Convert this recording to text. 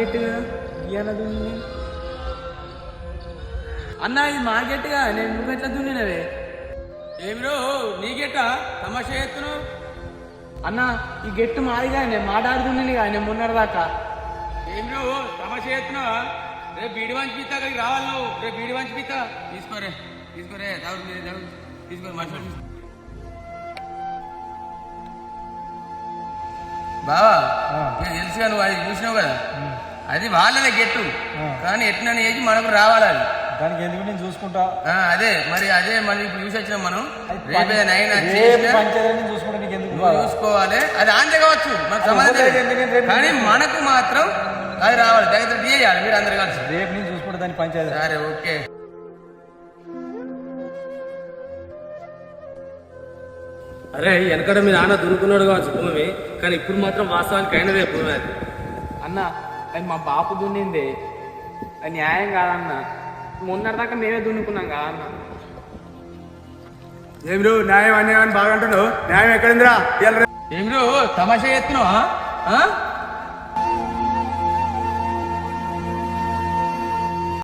గట్టిగా ఇయ్యాల దున్ని అన్న ఇది మా గట్టిగా నేను నువ్వు ఎట్లా దున్నినవే ఏమిరో నీ గెట్ట తమాషా ఎత్తును అన్న ఈ గెట్టు మాదిగా నేను మాట్లాడు దున్నిని కానీ నేను మొన్నటిదాకా ఏమిరో తమాషా ఎత్తున్నావా రేపు బీడి వంచి పీత అక్కడికి రావాలి నువ్వు రేపు బీడి వంచి పీత తీసుకోరే తీసుకో మనుషులు బావా నేను తెలుసుగా నువ్వు అది చూసినావు కదా అది వాళ్ళదే గెట్టు కానీ ఎట్లని ఏజ్ మనకు రావాలి అది దానికి ఎందుకు నేను చూసుకుంటా అదే మరి ఇప్పుడు చూసి వచ్చినాం మనం చూసుకుంటా నీకు ఎందుకు చూసుకోవాలి అది ఆంధ్ర కావచ్చు మనకు సంబంధం కానీ మనకు మాత్రం అది రావాలి దగ్గర తీయాలి మీరు అందరు కలిసి రేపు నేను చూసుకుంటా దాని పంచాయతీ సరే ఓకే అరే వెనకడ మీ నాన్న దురుకున్నాడు కావచ్చు భూమి కానీ ఇప్పుడు మాత్రం వాస్తవానికి అయినదే భూమి అది అన్న అది మా బాపు దున్నింది అది న్యాయం కాదన్న మొన్నటిదాకా మేమే దున్నుకున్నాం కదా అన్న ఏమిరు న్యాయం అన్యాయం బాగా అంటున్నావు న్యాయం ఎక్కడిందిరా ఏమిరో తమాషా ఎత్తున్నావా